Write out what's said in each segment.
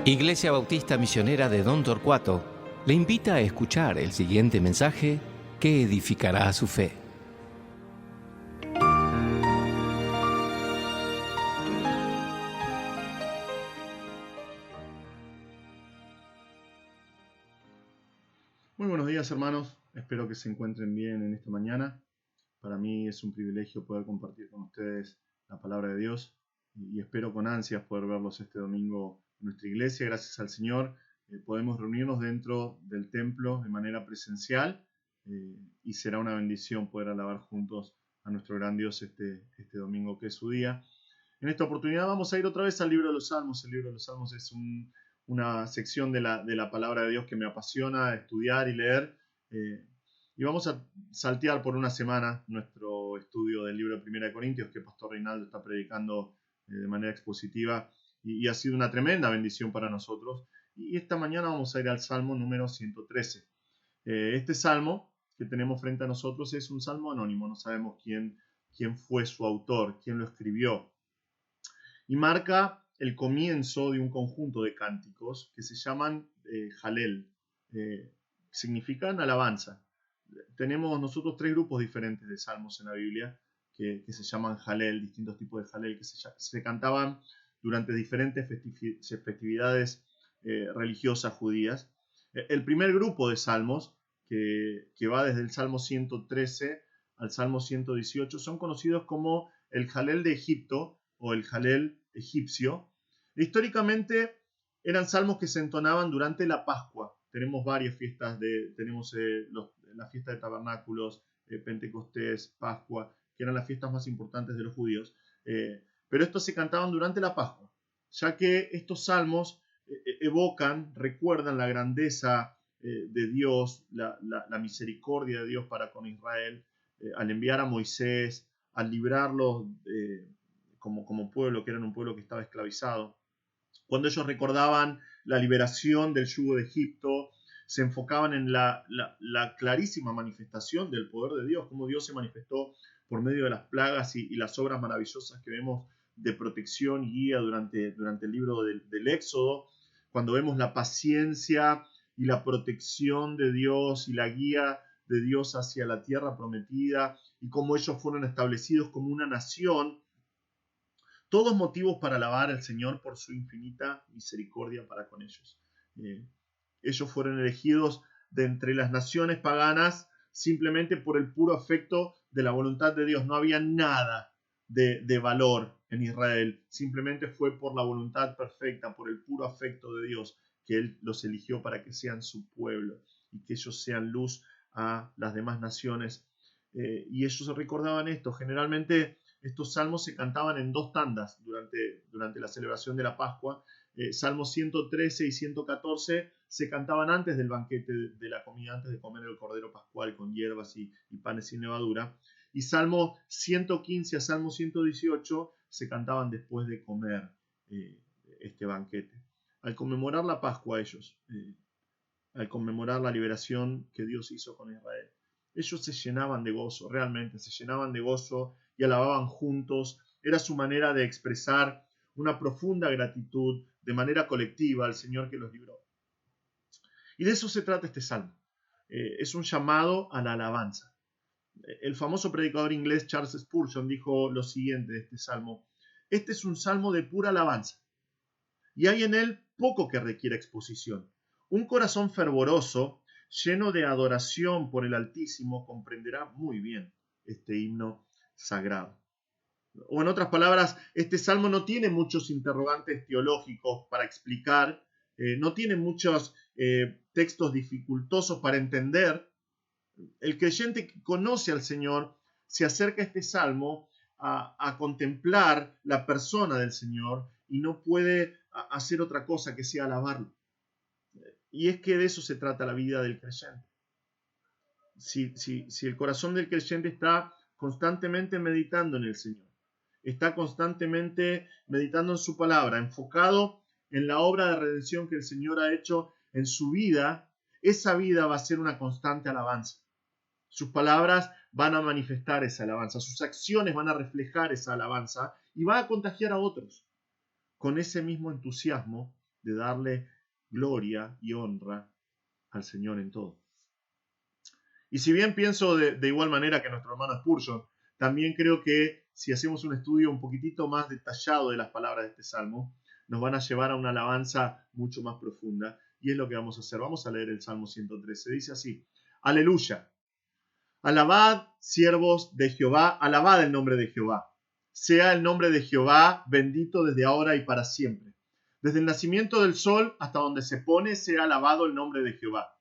Iglesia Bautista Misionera de Don Torcuato le invita a escuchar el siguiente mensaje que edificará su fe. Muy buenos días, hermanos. Espero que se encuentren bien en esta mañana. Para mí es un privilegio poder compartir con ustedes la palabra de Dios y espero con ansias poder verlos este domingo en nuestra iglesia. Gracias al Señor podemos reunirnos dentro del templo de manera presencial y será una bendición poder alabar juntos a nuestro gran Dios este domingo que es su día. En esta oportunidad vamos a ir otra vez al libro de los Salmos. El libro de los Salmos es una sección de la palabra de Dios que me apasiona estudiar y leer. Y vamos a saltear por una semana nuestro estudio del libro de 1 Corintios que Pastor Reinaldo está predicando de manera expositiva y ha sido una tremenda bendición para nosotros. Y esta mañana vamos a ir al Salmo número 113. Este salmo que tenemos frente a nosotros es un salmo anónimo, no sabemos quién fue su autor, quién lo escribió. Y marca el comienzo de un conjunto de cánticos que se llaman Jalel, significan alabanza. Tenemos nosotros tres grupos diferentes de salmos en la Biblia que se llaman Jalel, distintos tipos de Jalel que se cantaban durante diferentes festividades religiosas judías. El primer grupo de salmos, que va desde el Salmo 113 al Salmo 118, son conocidos como el Jalel de Egipto o el Jalel egipcio. Históricamente eran salmos que se entonaban durante la Pascua. Tenemos varias fiestas, tenemos la fiesta de tabernáculos, Pentecostés, Pascua, que eran las fiestas más importantes de los judíos. Pero estos se cantaban durante la Pascua, ya que estos salmos recuerdan la grandeza de Dios, la misericordia de Dios para con Israel, al enviar a Moisés, al librarlos como pueblo, que eran un pueblo que estaba esclavizado. Cuando ellos recordaban la liberación del yugo de Egipto, se enfocaban en la clarísima manifestación del poder de Dios, cómo Dios se manifestó por medio de las plagas y las obras maravillosas que vemos de protección y guía durante el libro del Éxodo, cuando vemos la paciencia y la protección de Dios y la guía de Dios hacia la tierra prometida y cómo ellos fueron establecidos como una nación. Todos motivos para alabar al Señor por su infinita misericordia para con ellos. Ellos fueron elegidos de entre las naciones paganas simplemente por el puro afecto de la voluntad de Dios. No había nada de valor en Israel. Simplemente fue por la voluntad perfecta, por el puro afecto de Dios, que Él los eligió para que sean su pueblo y que ellos sean luz a las demás naciones. Y ellos recordaban esto. Generalmente estos salmos se cantaban en dos tandas durante la celebración de la Pascua. Salmos 113 y 114 se cantaban antes del banquete de la comida, antes de comer el cordero pascual con hierbas y panes sin levadura. Y Salmo 115 a Salmo 118 se cantaban después de comer este banquete. Al conmemorar la Pascua al conmemorar la liberación que Dios hizo con Israel, ellos se llenaban de gozo, realmente se llenaban de gozo y alababan juntos. Era su manera de expresar una profunda gratitud de manera colectiva al Señor que los libró. Y de eso se trata este salmo. Es un llamado a la alabanza. El famoso predicador inglés Charles Spurgeon dijo lo siguiente de este salmo: este es un salmo de pura alabanza y hay en él poco que requiera exposición. Un corazón fervoroso, lleno de adoración por el Altísimo, comprenderá muy bien este himno sagrado. O en otras palabras, este salmo no tiene muchos interrogantes teológicos para explicar, no tiene muchos textos dificultosos para entender. El creyente que conoce al Señor se acerca a este salmo a contemplar la persona del Señor y no puede hacer otra cosa que sea alabarlo. Y es que de eso se trata la vida del creyente. Si el corazón del creyente está constantemente meditando en el Señor, está constantemente meditando en su palabra, enfocado en la obra de redención que el Señor ha hecho en su vida, esa vida va a ser una constante alabanza. Sus palabras van a manifestar esa alabanza, sus acciones van a reflejar esa alabanza y va a contagiar a otros con ese mismo entusiasmo de darle gloria y honra al Señor en todo. Y si bien pienso de igual manera que nuestro hermano Spurgeon, también creo que si hacemos un estudio un poquitito más detallado de las palabras de este salmo, nos van a llevar a una alabanza mucho más profunda. Y es lo que vamos a hacer. Vamos a leer el Salmo 113. Dice así: Aleluya. Alabad, siervos de Jehová, alabad el nombre de Jehová. Sea el nombre de Jehová bendito desde ahora y para siempre. Desde el nacimiento del sol hasta donde se pone, sea alabado el nombre de Jehová.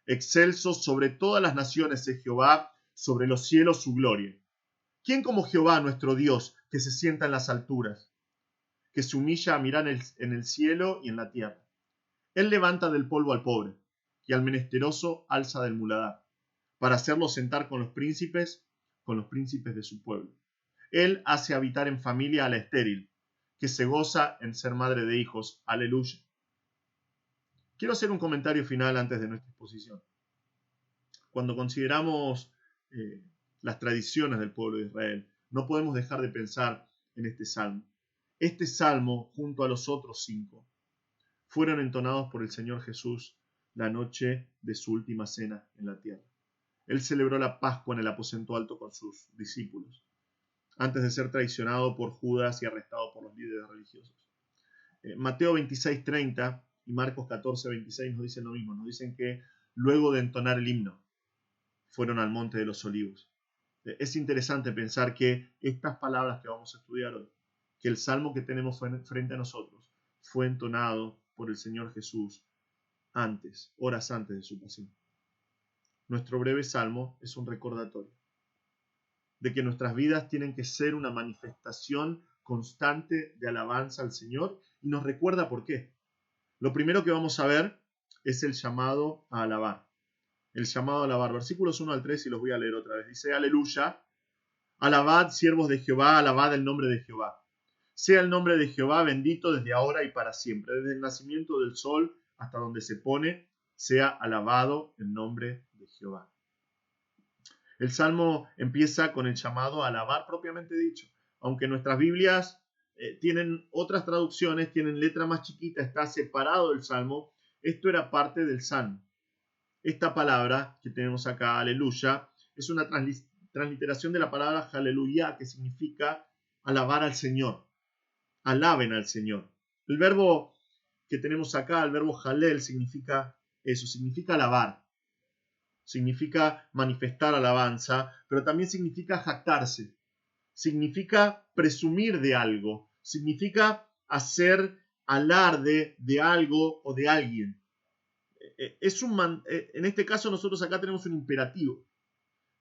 Excelso sobre todas las naciones es Jehová, sobre los cielos su gloria. ¿Quién como Jehová nuestro Dios, que se sienta en las alturas, que se humilla a mirar en el cielo y en la tierra? Él levanta del polvo al pobre, y al menesteroso alza del muladar, para hacerlo sentar con los príncipes de su pueblo. Él hace habitar en familia a la estéril, que se goza en ser madre de hijos. Aleluya. Quiero hacer un comentario final antes de nuestra exposición. Cuando consideramos las tradiciones del pueblo de Israel, no podemos dejar de pensar en este salmo. Este salmo, junto a los otros 5, fueron entonados por el Señor Jesús la noche de su última cena en la tierra. Él celebró la Pascua en el aposento alto con sus discípulos, antes de ser traicionado por Judas y arrestado por los líderes religiosos. Mateo 26:30 y Marcos 14:26 nos dicen lo mismo. Nos dicen que luego de entonar el himno, fueron al monte de los olivos. Es interesante pensar que estas palabras que vamos a estudiar hoy, que el salmo que tenemos frente a nosotros, fue entonado por el Señor Jesús horas antes de su pasión. Nuestro breve salmo es un recordatorio de que nuestras vidas tienen que ser una manifestación constante de alabanza al Señor, y nos recuerda por qué. Lo primero que vamos a ver es el llamado a alabar. El llamado a alabar. Versículos 1 al 3, y los voy a leer otra vez. Dice: Aleluya. Alabad, siervos de Jehová, alabad el nombre de Jehová. Sea el nombre de Jehová bendito desde ahora y para siempre. Desde el nacimiento del sol hasta donde se pone, sea alabado el nombre de Jehová. El Salmo empieza con el llamado a alabar propiamente dicho. Aunque nuestras Biblias tienen otras traducciones, tienen letra más chiquita, está separado el Salmo, esto era parte del Salmo. Esta palabra que tenemos acá, aleluya, es una transliteración de la palabra aleluya, que significa alabar al Señor. Alaben al Señor. El verbo que tenemos acá, el verbo halel, significa eso, significa alabar. Significa manifestar alabanza, pero también significa jactarse. Significa presumir de algo. Significa hacer alarde de algo o de alguien. En este caso nosotros acá tenemos un imperativo.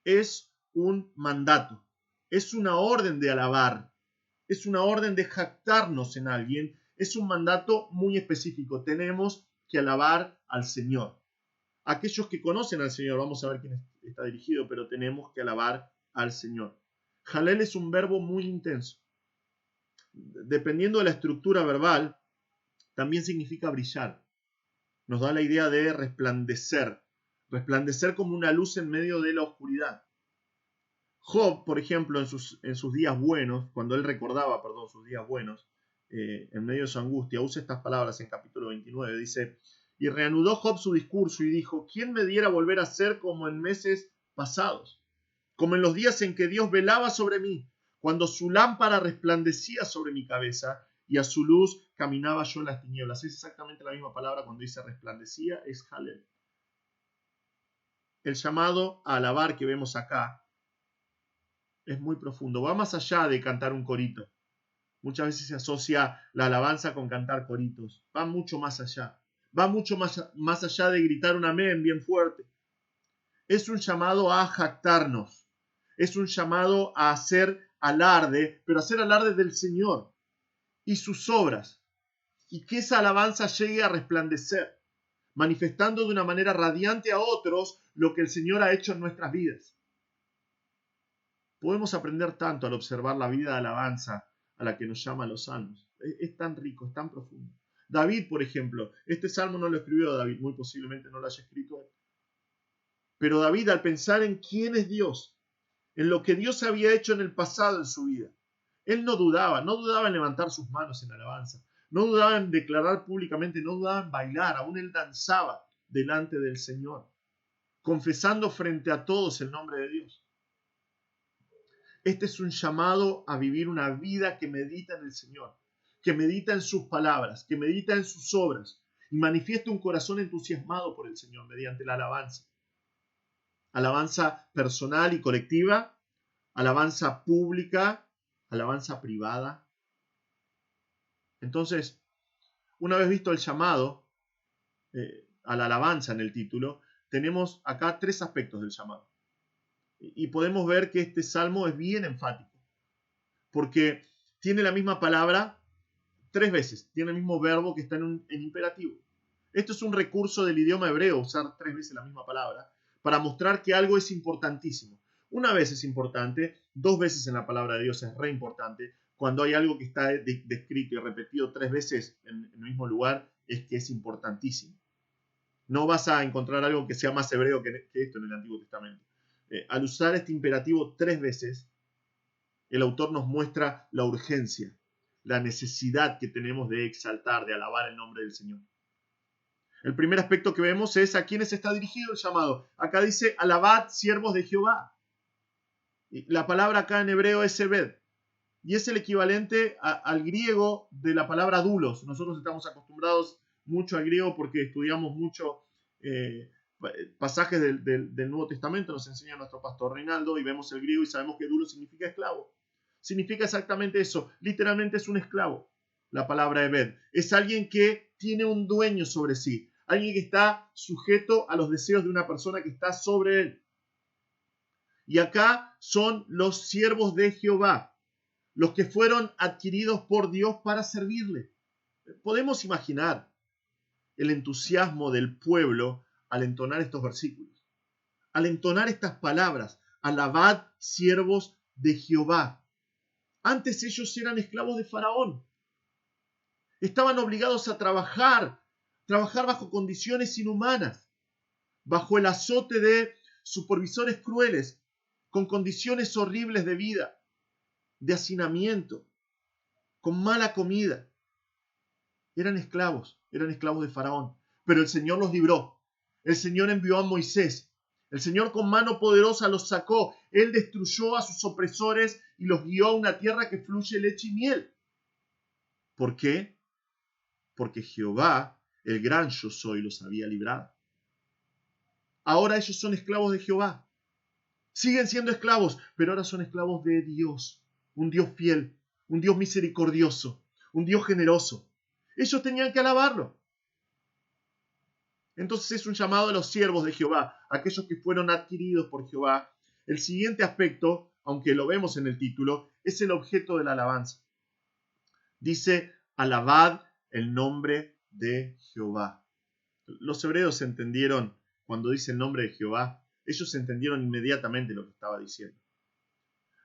Es un mandato. Es una orden de alabar. Es una orden de jactarnos en alguien. Es un mandato muy específico. Tenemos que alabar al Señor. Aquellos que conocen al Señor, vamos a ver quién está dirigido, pero tenemos que alabar al Señor. Halel es un verbo muy intenso. Dependiendo de la estructura verbal, también significa brillar. Nos da la idea de resplandecer. Resplandecer como una luz en medio de la oscuridad. Job, por ejemplo, en sus días buenos, cuando él recordaba, sus días buenos, en medio de su angustia, usa estas palabras en capítulo 29, dice: y reanudó Job su discurso y dijo: ¿quién me diera volver a ser como en meses pasados? Como en los días en que Dios velaba sobre mí, cuando su lámpara resplandecía sobre mi cabeza y a su luz caminaba yo en las tinieblas. Es exactamente la misma palabra cuando dice resplandecía, es halel. El llamado a alabar que vemos acá es muy profundo. Va más allá de cantar un corito. Muchas veces se asocia la alabanza con cantar coritos. Va mucho más allá. Va mucho más allá de gritar un amén bien fuerte. Es un llamado a jactarnos. Es un llamado a hacer alarde, pero hacer alarde del Señor y sus obras. Y que esa alabanza llegue a resplandecer, manifestando de una manera radiante a otros lo que el Señor ha hecho en nuestras vidas. Podemos aprender tanto al observar la vida de alabanza a la que nos llaman los salmos. Es tan rico, es tan profundo. David, por ejemplo, este salmo no lo escribió David, muy posiblemente no lo haya escrito él. Pero David, al pensar en quién es Dios, en lo que Dios había hecho en el pasado en su vida, él no dudaba en levantar sus manos en alabanza. no dudaba en declarar públicamente, no dudaba en bailar, aún él danzaba delante del Señor, confesando frente a todos el nombre de Dios. Este es un llamado a vivir una vida que medita en el Señor, que medita en sus palabras, que medita en sus obras y manifiesta un corazón entusiasmado por el Señor mediante la alabanza. Alabanza personal y colectiva, alabanza pública, alabanza privada. Entonces, una vez visto el llamado a la alabanza en el título, tenemos acá 3 aspectos del llamado. Y podemos ver que este salmo es bien enfático, porque tiene la misma palabra 3 veces, tiene el mismo verbo que está en imperativo. Esto es un recurso del idioma hebreo, usar 3 veces la misma palabra, para mostrar que algo es importantísimo. Una vez es importante, 2 veces en la palabra de Dios es re importante. Cuando hay algo que está descrito y repetido 3 veces en el mismo lugar, es que es importantísimo. No vas a encontrar algo que sea más hebreo que esto en el Antiguo Testamento. Al usar este imperativo 3 veces, el autor nos muestra la urgencia, la necesidad que tenemos de exaltar, de alabar el nombre del Señor. El primer aspecto que vemos es a quiénes está dirigido el llamado. Acá dice, alabad, siervos de Jehová. La palabra acá en hebreo es sebed, y es el equivalente al griego de la palabra dulos. Nosotros estamos acostumbrados mucho al griego porque estudiamos mucho pasajes del Nuevo Testamento, nos enseña nuestro pastor Reinaldo, y vemos el griego y sabemos que dulo significa esclavo. Significa exactamente eso, literalmente es un esclavo. La palabra ebed es alguien que tiene un dueño sobre sí, alguien que está sujeto a los deseos de una persona que está sobre él. Y acá son los siervos de Jehová, los que fueron adquiridos por Dios para servirle. Podemos imaginar el entusiasmo del pueblo al entonar estos versículos, al entonar estas palabras, alabad, siervos de Jehová. Antes ellos eran esclavos de Faraón. Estaban obligados a trabajar bajo condiciones inhumanas, bajo el azote de supervisores crueles, con condiciones horribles de vida, de hacinamiento, con mala comida. Eran esclavos de Faraón, pero el Señor los libró. El Señor envió a Moisés. El Señor con mano poderosa los sacó. Él destruyó a sus opresores y los guió a una tierra que fluye leche y miel. ¿Por qué? Porque Jehová, el gran yo soy, los había librado. Ahora ellos son esclavos de Jehová. Siguen siendo esclavos, pero ahora son esclavos de Dios. Un Dios fiel, un Dios misericordioso, un Dios generoso. Ellos tenían que alabarlo. Entonces es un llamado a los siervos de Jehová, aquellos que fueron adquiridos por Jehová. El siguiente aspecto, aunque lo vemos en el título, es el objeto de la alabanza. Dice, alabad el nombre de Jehová. Los hebreos entendieron, cuando dice el nombre de Jehová, ellos entendieron inmediatamente lo que estaba diciendo.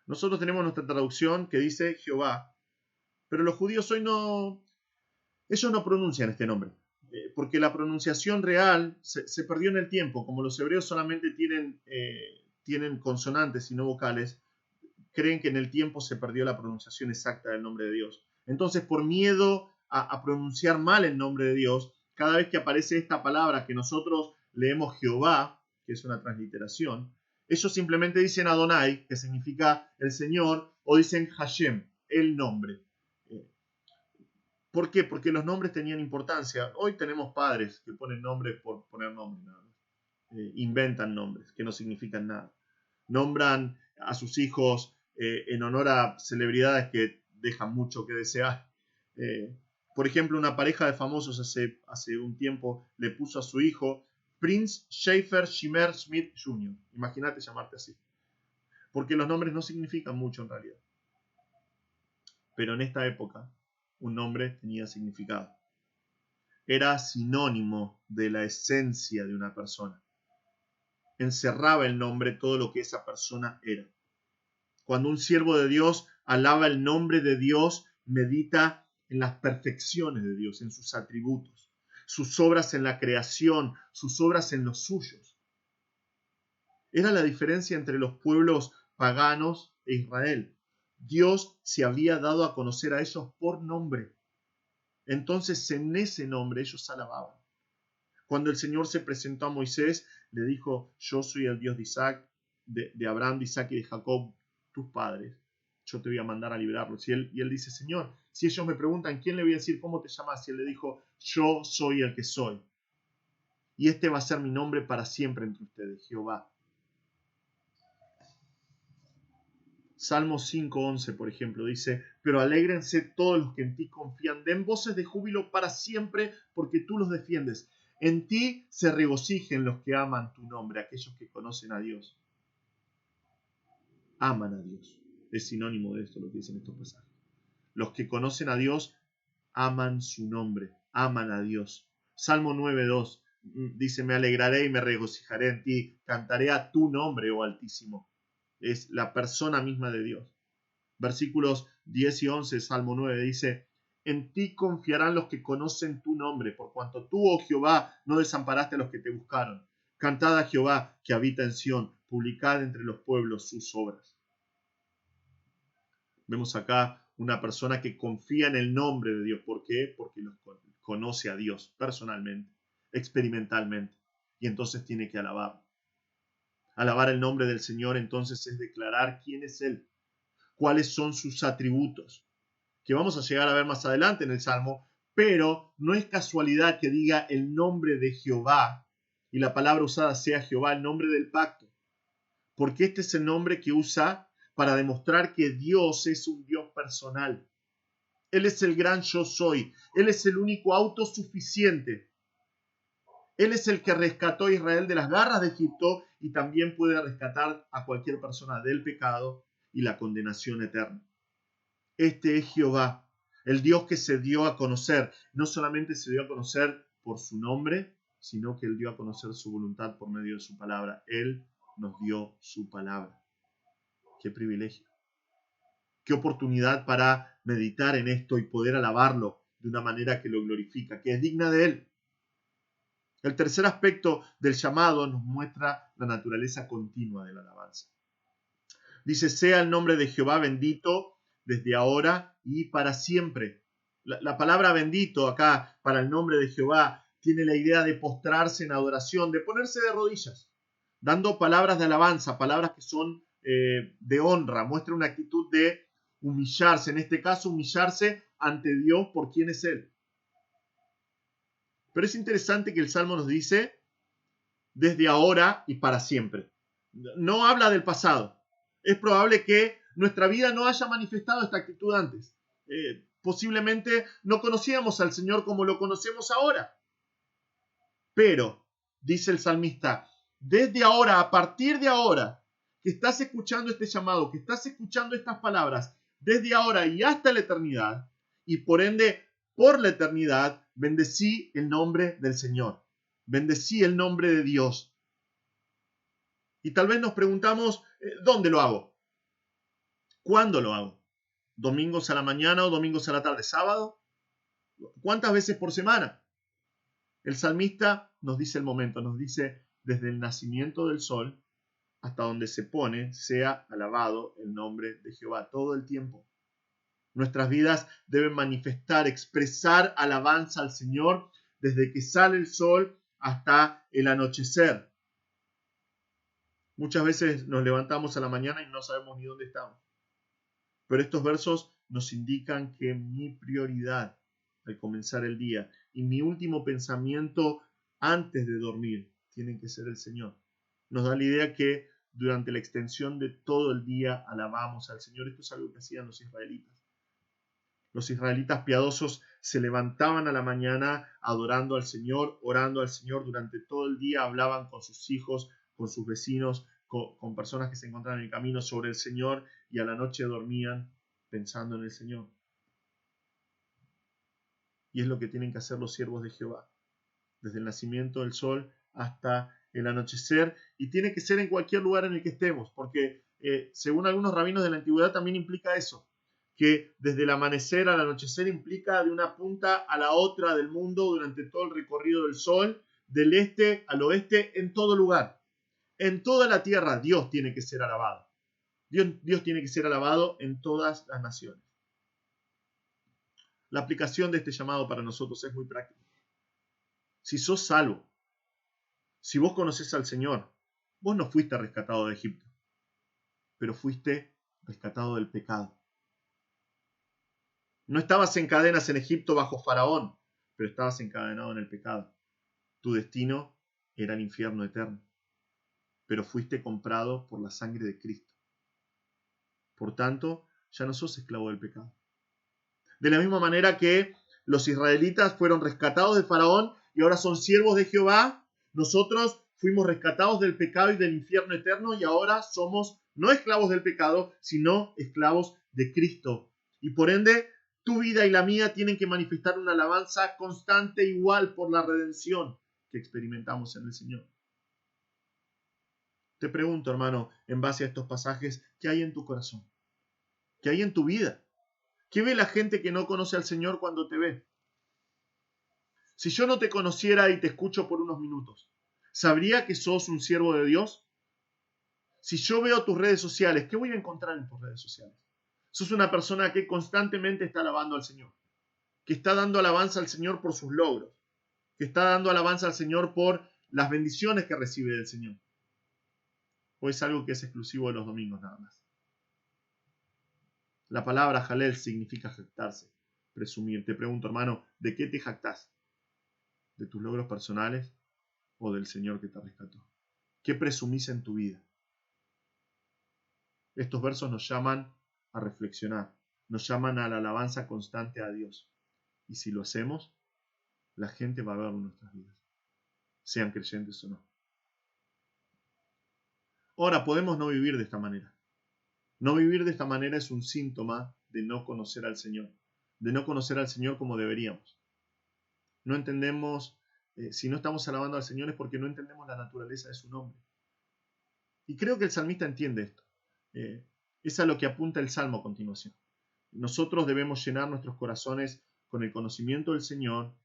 Nosotros tenemos nuestra traducción que dice Jehová, pero los judíos hoy ellos no pronuncian este nombre, porque la pronunciación real se perdió en el tiempo. Como los hebreos solamente tienen consonantes y no vocales, creen que en el tiempo se perdió la pronunciación exacta del nombre de Dios. Entonces, por miedo a pronunciar mal el nombre de Dios, cada vez que aparece esta palabra que nosotros leemos Jehová, que es una transliteración, ellos simplemente dicen Adonai, que significa el Señor, o dicen Hashem, el nombre. ¿Por qué? Porque los nombres tenían importancia. Hoy tenemos padres que ponen nombres por poner nombres, nada más. Inventan nombres que no significan nada. Nombran a sus hijos en honor a celebridades que dejan mucho que desear. Por ejemplo, una pareja de famosos hace un tiempo le puso a su hijo Prince Schaefer Shimmer Smith Jr. Imagínate llamarte así. Porque los nombres no significan mucho en realidad. Pero en esta época, un nombre tenía significado. Era sinónimo de la esencia de una persona. Encerraba el nombre todo lo que esa persona era. Cuando un siervo de Dios alaba el nombre de Dios, medita en las perfecciones de Dios, en sus atributos, sus obras en la creación, sus obras en los suyos. Era la diferencia entre los pueblos paganos e Israel. Dios se había dado a conocer a ellos por nombre. Entonces en ese nombre ellos alababan. Cuando el Señor se presentó a Moisés, le dijo: yo soy el Dios de Isaac, de Abraham, de Isaac y de Jacob, tus padres. Yo te voy a mandar a librarlos. Y él dice: Señor, si ellos me preguntan, ¿quién le voy a decir cómo te llamas? Y él le dijo: yo soy el que soy. Y este va a ser mi nombre para siempre entre ustedes, Jehová. Salmo 5:11, por ejemplo, dice: pero alégrense todos los que en ti confían, den voces de júbilo para siempre, porque tú los defiendes. En ti se regocijen los que aman tu nombre, aquellos que conocen a Dios. Aman a Dios. Es sinónimo de esto lo que dicen estos pasajes. Los que conocen a Dios aman su nombre, aman a Dios. Salmo 9:2 dice: me alegraré y me regocijaré en ti, cantaré a tu nombre, oh Altísimo. Es la persona misma de Dios. Versículos 10 y 11, Salmo 9 dice: en ti confiarán los que conocen tu nombre, por cuanto tú, oh Jehová, no desamparaste a los que te buscaron. Cantad a Jehová, que habita en Sión, publicad entre los pueblos sus obras. Vemos acá una persona que confía en el nombre de Dios. ¿Por qué? Porque conoce a Dios personalmente, experimentalmente, y entonces tiene que alabar. Alabar el nombre del Señor entonces es declarar quién es Él, cuáles son sus atributos, que vamos a llegar a ver más adelante en el Salmo, pero no es casualidad que diga el nombre de Jehová y la palabra usada sea Jehová, el nombre del pacto, porque este es el nombre que usa para demostrar que Dios es un Dios personal. Él es el gran yo soy, Él es el único autosuficiente. Él es el que rescató a Israel de las garras de Egipto y también puede rescatar a cualquier persona del pecado y la condenación eterna. Este es Jehová, el Dios que se dio a conocer. No solamente se dio a conocer por su nombre, sino que Él dio a conocer su voluntad por medio de su palabra. Él nos dio su palabra. ¡Qué privilegio! ¡Qué oportunidad para meditar en esto y poder alabarlo de una manera que lo glorifica, que es digna de Él! El tercer aspecto del llamado nos muestra la naturaleza continua de la alabanza. Dice: sea el nombre de Jehová bendito desde ahora y para siempre. La palabra bendito acá para el nombre de Jehová tiene la idea de postrarse en adoración, de ponerse de rodillas, dando palabras de alabanza, palabras que son de honra, muestra una actitud de humillarse, en este caso humillarse ante Dios por quién es Él. Pero es interesante que el Salmo nos dice desde ahora y para siempre. No habla del pasado. Es probable que nuestra vida no haya manifestado esta actitud antes. Posiblemente no conocíamos al Señor como lo conocemos ahora. Pero, dice el salmista, desde ahora, a partir de ahora, que estás escuchando este llamado, que estás escuchando estas palabras, desde ahora y hasta la eternidad, y por ende, por la eternidad, bendecí el nombre del Señor. Bendecí el nombre de Dios. Y tal vez nos preguntamos, ¿dónde lo hago? ¿Cuándo lo hago? ¿Domingos a la mañana o domingos a la tarde? ¿Sábado? ¿Cuántas veces por semana? El salmista nos dice el momento, nos dice: desde el nacimiento del sol hasta donde se pone, sea alabado el nombre de Jehová todo el tiempo. Nuestras vidas deben manifestar, expresar alabanza al Señor desde que sale el sol hasta el anochecer. Muchas veces nos levantamos a la mañana y no sabemos ni dónde estamos. Pero estos versos nos indican que mi prioridad al comenzar el día y mi último pensamiento antes de dormir tiene que ser el Señor. Nos da la idea que durante la extensión de todo el día alabamos al Señor. Esto es algo que hacían los israelitas. Los israelitas piadosos se levantaban a la mañana adorando al Señor, orando al Señor durante todo el día, hablaban con sus hijos, con sus vecinos, con personas que se encontraban en el camino sobre el Señor, y a la noche dormían pensando en el Señor. Y es lo que tienen que hacer los siervos de Jehová, desde el nacimiento del sol hasta el anochecer, y tiene que ser en cualquier lugar en el que estemos, porque según algunos rabinos de la antigüedad también implica eso, que desde el amanecer al anochecer implica de una punta a la otra del mundo durante todo el recorrido del sol, del este al oeste, en todo lugar. En toda la tierra Dios tiene que ser alabado. Dios tiene que ser alabado en todas las naciones. La aplicación de este llamado para nosotros es muy práctica. Si sos salvo, si vos conocés al Señor, vos no fuiste rescatado de Egipto, pero fuiste rescatado del pecado. No estabas en cadenas en Egipto bajo Faraón, pero estabas encadenado en el pecado. Tu destino era el infierno eterno, pero fuiste comprado por la sangre de Cristo. Por tanto, ya no sos esclavo del pecado. De la misma manera que los israelitas fueron rescatados de Faraón y ahora son siervos de Jehová, nosotros fuimos rescatados del pecado y del infierno eterno y ahora somos no esclavos del pecado, sino esclavos de Cristo. Y por ende, tu vida y la mía tienen que manifestar una alabanza constante igual por la redención que experimentamos en el Señor. Te pregunto, hermano, en base a estos pasajes, ¿qué hay en tu corazón? ¿Qué hay en tu vida? ¿Qué ve la gente que no conoce al Señor cuando te ve? Si yo no te conociera y te escucho por unos minutos, ¿sabría que sos un siervo de Dios? Si yo veo tus redes sociales, ¿qué voy a encontrar en tus redes sociales? Sos una persona que constantemente está alabando al Señor, que está dando alabanza al Señor por sus logros, que está dando alabanza al Señor por las bendiciones que recibe del Señor. ¿O es algo que es exclusivo de los domingos nada más? La palabra jalel significa jactarse, presumir. Te pregunto, hermano, ¿de qué te jactás? ¿De tus logros personales o del Señor que te rescató? ¿Qué presumís en tu vida? Estos versos nos llaman a reflexionar, nos llaman a la alabanza constante a Dios. Y si lo hacemos, la gente va a ver nuestras vidas, sean creyentes o no. Ahora, podemos no vivir de esta manera. No vivir de esta manera es un síntoma de no conocer al Señor, de no conocer al Señor como deberíamos. No entendemos, si no estamos alabando al Señor es porque no entendemos la naturaleza de su nombre. Y creo que el salmista entiende esto. Es a lo que apunta el Salmo a continuación. Nosotros debemos llenar nuestros corazones con el conocimiento del Señor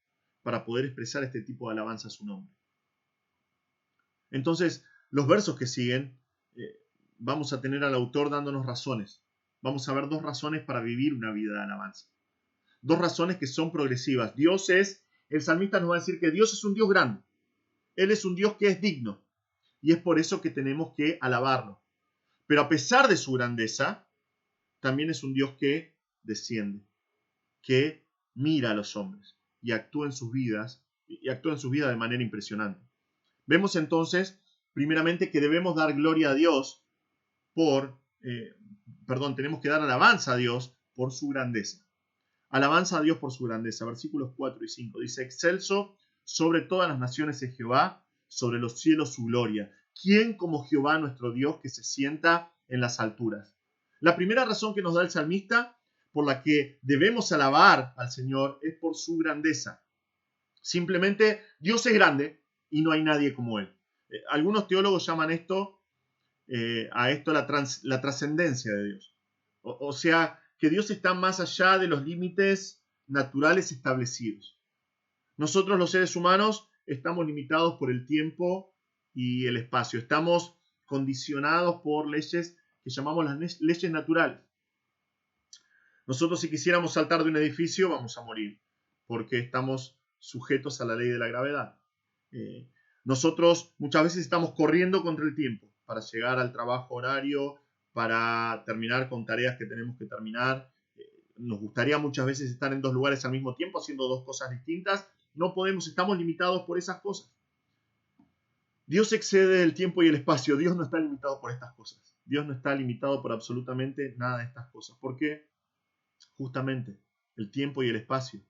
para poder expresar este tipo de alabanza a su nombre. Entonces, los versos que siguen, vamos a tener al autor dándonos razones. Vamos a ver dos razones para vivir una vida de alabanza. Dos razones que son progresivas. El salmista nos va a decir que Dios es un Dios grande. Él es un Dios que es digno. Y es por eso que tenemos que alabarlo. Pero a pesar de su grandeza, también es un Dios que desciende, que mira a los hombres y actúa en sus vidas de manera impresionante. Vemos entonces, primeramente, que debemos dar gloria a Dios tenemos que dar alabanza a Dios por su grandeza. Alabanza a Dios por su grandeza. Versículos 4 y 5. Dice, excelso sobre todas las naciones es Jehová, sobre los cielos su gloria. ¿Quién como Jehová nuestro Dios que se sienta en las alturas? La primera razón que nos da el salmista por la que debemos alabar al Señor es por su grandeza. Simplemente Dios es grande y no hay nadie como Él. Algunos teólogos llaman a esto la trascendencia de Dios. O sea, que Dios está más allá de los límites naturales establecidos. Nosotros los seres humanos estamos limitados por el tiempo y el espacio. Estamos condicionados por leyes que llamamos las leyes naturales. Nosotros si quisiéramos saltar de un edificio vamos a morir porque estamos sujetos a la ley de la gravedad. Nosotros muchas veces estamos corriendo contra el tiempo para llegar al trabajo horario, para terminar con tareas que tenemos que terminar. Nos gustaría muchas veces estar en dos lugares al mismo tiempo haciendo dos cosas distintas. No podemos, estamos limitados por esas cosas. Dios excede el tiempo y el espacio. Dios no está limitado por estas cosas. Dios no está limitado por absolutamente nada de estas cosas. Porque justamente el tiempo y el espacio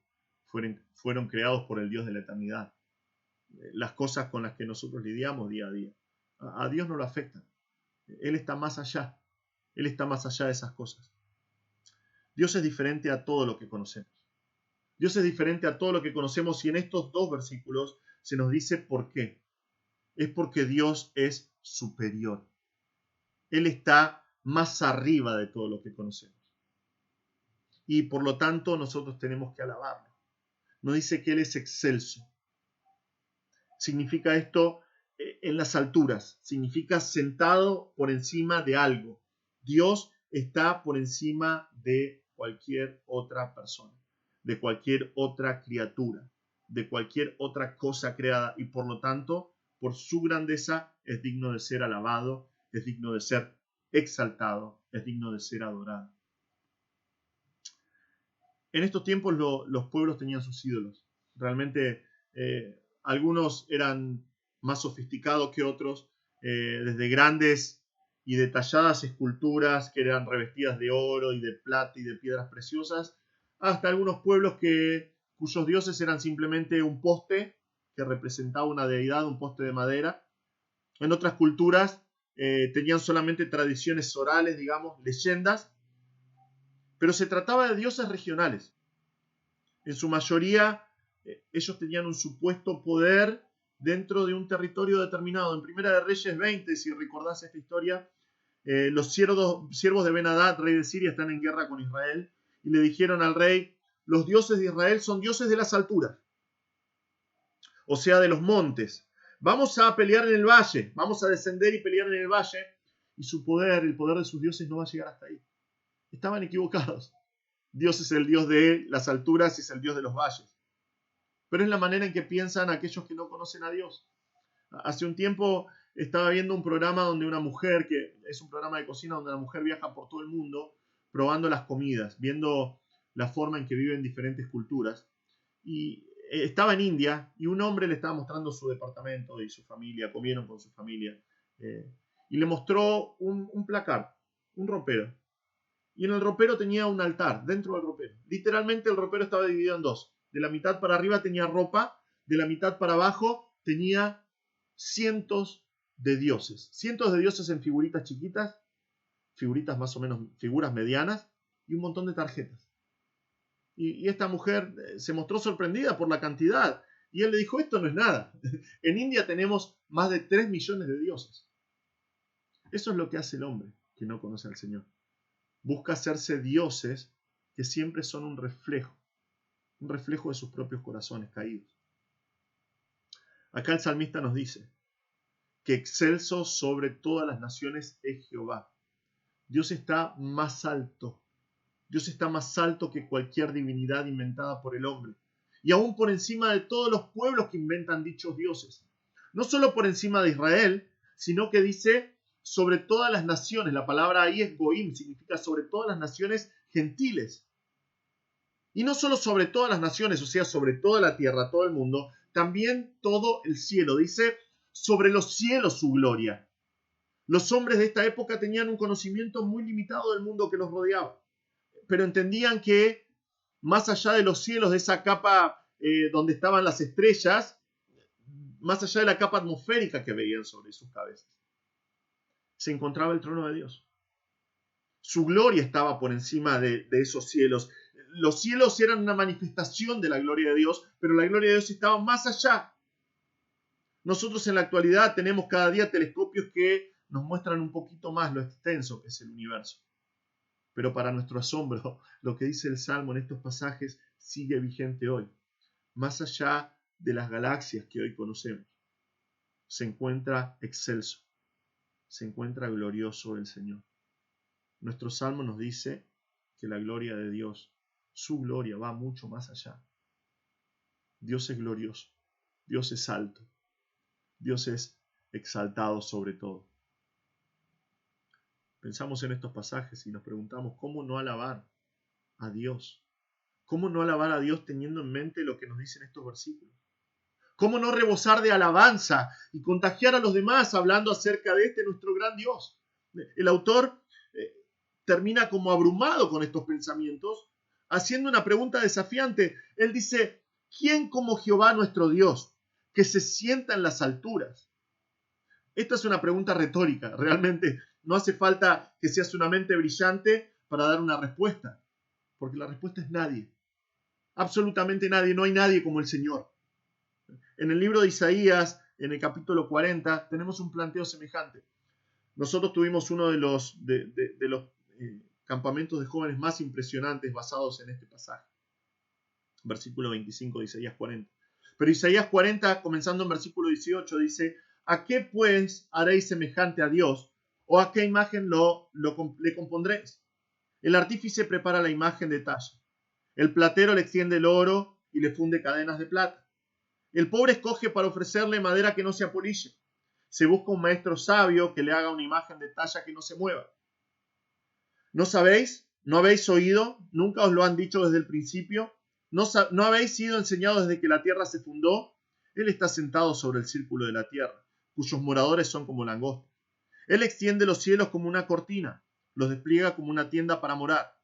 fueron creados por el Dios de la eternidad. Las cosas con las que nosotros lidiamos día a día. A Dios no lo afectan. Él está más allá. Él está más allá de esas cosas. Dios es diferente a todo lo que conocemos. Dios es diferente a todo lo que conocemos y en estos dos versículos se nos dice por qué. Es porque Dios es superior. Él está más arriba de todo lo que conocemos. Y por lo tanto nosotros tenemos que alabarlo. Nos dice que Él es excelso. Significa esto en las alturas. Significa sentado por encima de algo. Dios está por encima de cualquier otra persona. de cualquier otra criatura, de cualquier otra cosa creada, y por lo tanto, por su grandeza, es digno de ser alabado, es digno de ser exaltado, es digno de ser adorado. En estos tiempos los pueblos tenían sus ídolos. Realmente algunos eran más sofisticados que otros, desde grandes y detalladas esculturas que eran revestidas de oro y de plata y de piedras preciosas, hasta algunos pueblos cuyos dioses eran simplemente un poste que representaba una deidad, un poste de madera. En otras culturas tenían solamente tradiciones orales, digamos, leyendas, pero se trataba de dioses regionales. En su mayoría, ellos tenían un supuesto poder dentro de un territorio determinado. En Primera de Reyes 20, si recordás esta historia, los siervos de Ben-Hadad, rey de Siria, están en guerra con Israel y le dijeron al rey: los dioses de Israel son dioses de las alturas, o sea, de los montes. Vamos a pelear en el valle, vamos a descender y pelear en el valle, y su poder, el poder de sus dioses, no va a llegar hasta ahí. Estaban equivocados. Dios es el Dios de las alturas y es el Dios de los valles. Pero es la manera en que piensan aquellos que no conocen a Dios. Hace un tiempo estaba viendo un programa donde una mujer, que es un programa de cocina donde la mujer viaja por todo el mundo probando las comidas, viendo la forma en que viven diferentes culturas. Y estaba en India y un hombre le estaba mostrando su departamento y su familia, comieron con su familia, y le mostró un placar, un ropero. Y en el ropero tenía un altar, dentro del ropero. Literalmente el ropero estaba dividido en dos. De la mitad para arriba tenía ropa, de la mitad para abajo tenía cientos de dioses. Cientos de dioses en figuritas chiquitas, figuritas más o menos, figuras medianas, y un montón de tarjetas. Y esta mujer se mostró sorprendida por la cantidad. Y él le dijo: esto no es nada. En India tenemos más de 3 millones de dioses. Eso es lo que hace el hombre que no conoce al Señor. Busca hacerse dioses que siempre son un reflejo de sus propios corazones caídos. Acá el salmista nos dice que excelso sobre todas las naciones es Jehová. Dios está más alto. Dios está más alto que cualquier divinidad inventada por el hombre. Y aún por encima de todos los pueblos que inventan dichos dioses. No solo por encima de Israel, sino que dice sobre todas las naciones. La palabra ahí es goim, significa sobre todas las naciones gentiles. Y no solo sobre todas las naciones, o sea, sobre toda la tierra, todo el mundo, también todo el cielo. Dice, sobre los cielos su gloria. Los hombres de esta época tenían un conocimiento muy limitado del mundo que los rodeaba, pero entendían que más allá de los cielos, de esa capa donde estaban las estrellas, más allá de la capa atmosférica que veían sobre sus cabezas, se encontraba el trono de Dios. Su gloria estaba por encima de esos cielos. Los cielos eran una manifestación de la gloria de Dios, pero la gloria de Dios estaba más allá. Nosotros en la actualidad tenemos cada día telescopios que nos muestran un poquito más lo extenso que es el universo. Pero para nuestro asombro, lo que dice el Salmo en estos pasajes sigue vigente hoy. Más allá de las galaxias que hoy conocemos, se encuentra excelso, se encuentra glorioso el Señor. Nuestro Salmo nos dice que la gloria de Dios, su gloria, va mucho más allá. Dios es glorioso, Dios es alto, Dios es exaltado sobre todo. Pensamos en estos pasajes y nos preguntamos, ¿cómo no alabar a Dios? ¿Cómo no alabar a Dios teniendo en mente lo que nos dicen estos versículos? ¿Cómo no rebosar de alabanza y contagiar a los demás hablando acerca de nuestro gran Dios? El autor termina como abrumado con estos pensamientos, haciendo una pregunta desafiante. Él dice, ¿quién como Jehová nuestro Dios, que se sienta en las alturas? Esta es una pregunta retórica. Realmente no hace falta que seas una mente brillante para dar una respuesta, porque la respuesta es nadie. Absolutamente nadie. No hay nadie como el Señor. En el libro de Isaías, en el capítulo 40, tenemos un planteo semejante. Nosotros tuvimos uno de los campamentos de jóvenes más impresionantes basados en este pasaje. Versículo 25 de Isaías 40. Pero Isaías 40, comenzando en versículo 18, dice, ¿a qué pues haréis semejante a Dios? ¿O a qué imagen le compondréis? El artífice prepara la imagen de talla. El platero le extiende el oro y le funde cadenas de plata. El pobre escoge para ofrecerle madera que no se apolille. Se busca un maestro sabio que le haga una imagen de talla que no se mueva. ¿No sabéis? ¿No habéis oído? ¿Nunca os lo han dicho desde el principio? ¿No habéis sido enseñados desde que la tierra se fundó? Él está sentado sobre el círculo de la tierra, cuyos moradores son como langostas. Él extiende los cielos como una cortina, los despliega como una tienda para morar.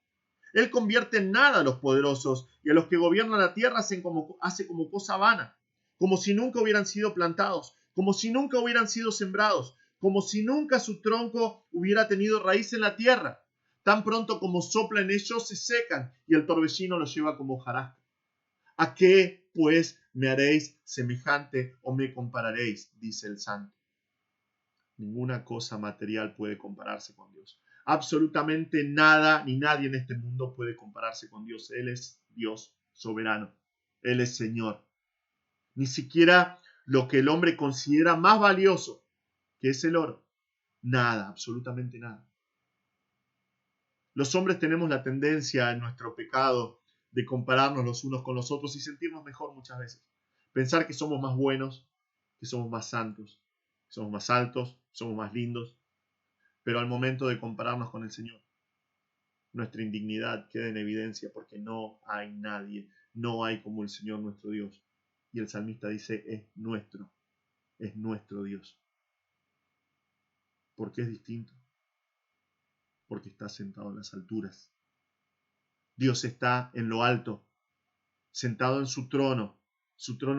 Él convierte en nada a los poderosos y a los que gobiernan la tierra hace como cosa vana, como si nunca hubieran sido plantados, como si nunca hubieran sido sembrados, como si nunca su tronco hubiera tenido raíz en la tierra. Tan pronto como sopla en ellos se secan y el torbellino los lleva como hojarasca. ¿A qué, pues, me haréis semejante o me compararéis? Dice el santo. Ninguna cosa material puede compararse con Dios. Absolutamente nada ni nadie en este mundo puede compararse con Dios. Él es Dios soberano. Él es Señor. Ni siquiera lo que el hombre considera más valioso, que es el oro. Nada, absolutamente nada. Los hombres tenemos la tendencia en nuestro pecado de compararnos los unos con los otros y sentirnos mejor muchas veces. Pensar que somos más buenos, que somos más santos, que somos más altos, somos más lindos. Pero al momento de compararnos con el Señor, nuestra indignidad queda en evidencia porque no hay nadie, no hay como el Señor nuestro Dios. Y el salmista dice, es nuestro Dios. ¿Por qué es distinto? Porque está sentado en las alturas. Dios está en lo alto, sentado en su trono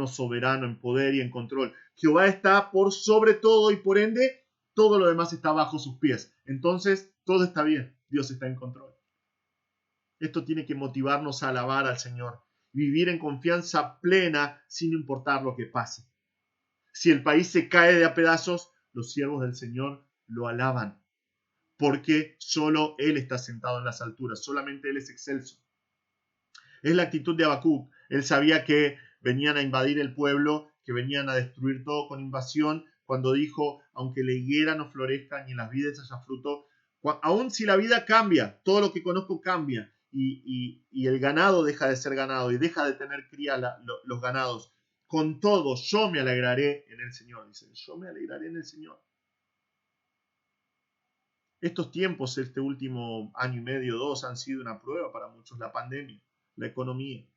soberano en poder y en control. Jehová está por sobre todo y por ende todo lo demás está bajo sus pies. Entonces todo está bien, Dios está en control. Esto tiene que motivarnos a alabar al Señor, vivir en confianza plena sin importar lo que pase. Si el país se cae de a pedazos, los siervos del Señor lo alaban, porque solo Él está sentado en las alturas, solamente Él es excelso. Es la actitud de Habacuc. Él sabía que venían a invadir el pueblo, que venían a destruir todo con invasión, cuando dijo, aunque la higuera no florezca ni en las vides haya fruto, aun si la vida cambia, todo lo que conozco cambia, y el ganado deja de ser ganado y deja de tener cría los ganados, con todo yo me alegraré en el Señor, dice, yo me alegraré en el Señor. Estos tiempos, este último año y medio, 2, han sido una prueba para muchos, la pandemia, la economía,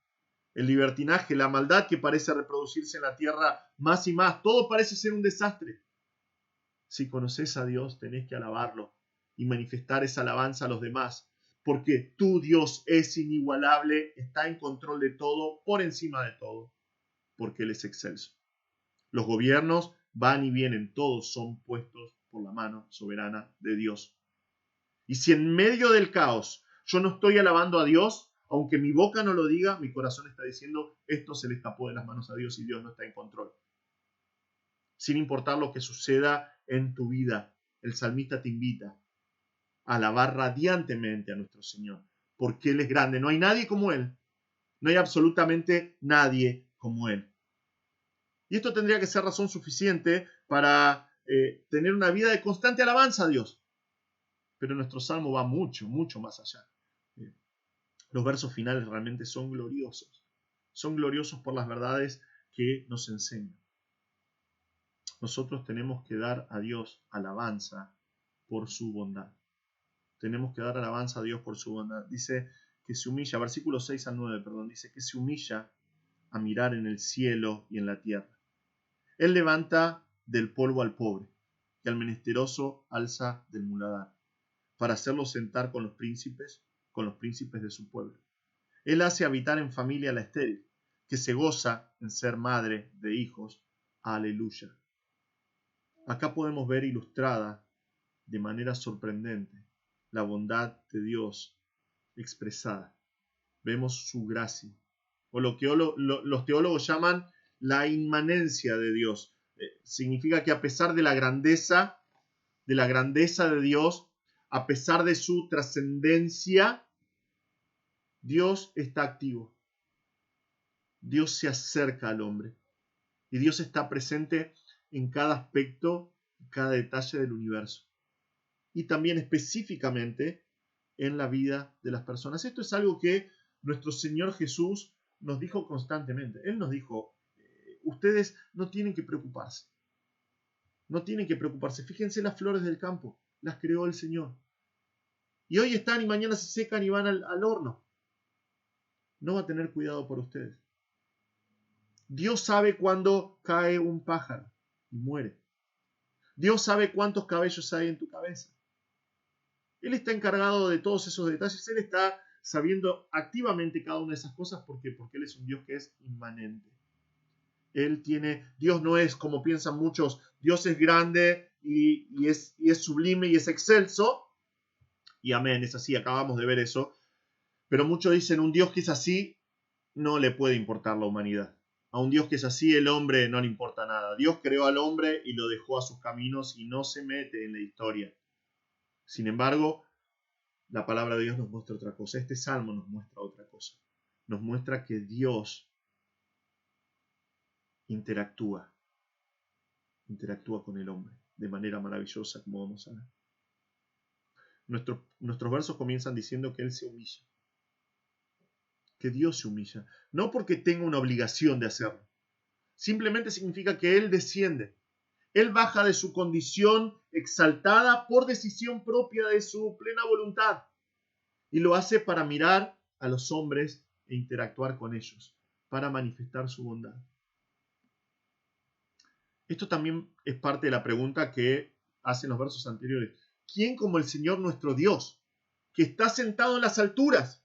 el libertinaje, la maldad que parece reproducirse en la tierra más y más, todo parece ser un desastre. Si conoces a Dios, tenés que alabarlo y manifestar esa alabanza a los demás, porque tu Dios es inigualable, está en control de todo, por encima de todo, porque Él es excelso. Los gobiernos van y vienen, todos son puestos por la mano soberana de Dios. Y si en medio del caos yo no estoy alabando a Dios, aunque mi boca no lo diga, mi corazón está diciendo, esto se le escapó de las manos a Dios y Dios no está en control. Sin importar lo que suceda en tu vida, el salmista te invita a alabar radiantemente a nuestro Señor, porque Él es grande. No hay nadie como Él. No hay absolutamente nadie como Él. Y esto tendría que ser razón suficiente para tener una vida de constante alabanza a Dios. Pero nuestro salmo va mucho, mucho más allá. Los versos finales realmente son gloriosos. Son gloriosos por las verdades que nos enseñan. Nosotros tenemos que dar a Dios alabanza por su bondad. Tenemos que dar alabanza a Dios por su bondad. Dice que se humilla, versículo 6 al 9, dice que se humilla a mirar en el cielo y en la tierra. Él levanta del polvo al pobre y al menesteroso alza del muladar, para hacerlo sentar con los príncipes de su pueblo. Él hace habitar en familia a la estéril, que se goza en ser madre de hijos. Aleluya. Acá podemos ver ilustrada de manera sorprendente la bondad de Dios expresada. Vemos su gracia, o lo que los teólogos llaman la inmanencia de Dios. Significa que a pesar de la grandeza de Dios, a pesar de su trascendencia, Dios está activo. Dios se acerca al hombre. Y Dios está presente en cada aspecto, cada detalle del universo. Y también específicamente en la vida de las personas. Esto es algo que nuestro Señor Jesús nos dijo constantemente. Él nos dijo, ustedes no tienen que preocuparse. No tienen que preocuparse. Fíjense las flores del campo. Las creó el Señor. Y hoy están y mañana se secan y van al horno. No va a tener cuidado por ustedes. Dios sabe cuándo cae un pájaro y muere. Dios sabe cuántos cabellos hay en tu cabeza. Él está encargado de todos esos detalles. Él está sabiendo activamente cada una de esas cosas. ¿Por qué? Porque Él es un Dios que es inmanente. Dios no es como piensan muchos, Dios es grande y es sublime y es excelso. Y amén, es así, acabamos de ver eso. Pero muchos dicen, un Dios que es así, no le puede importar la humanidad. A un Dios que es así, el hombre no le importa nada. Dios creó al hombre y lo dejó a sus caminos y no se mete en la historia. Sin embargo, la palabra de Dios nos muestra otra cosa. Este salmo nos muestra otra cosa. Nos muestra que Dios interactúa con el hombre de manera maravillosa, como vamos a ver. Nuestros versos comienzan diciendo que Él se humilla. Que Dios se humilla. No porque tenga una obligación de hacerlo. Simplemente significa que Él desciende. Él baja de su condición exaltada por decisión propia de su plena voluntad. Y lo hace para mirar a los hombres e interactuar con ellos. Para manifestar su bondad. Esto también es parte de la pregunta que hacen los versos anteriores. ¿Quién como el Señor nuestro Dios, que está sentado en las alturas,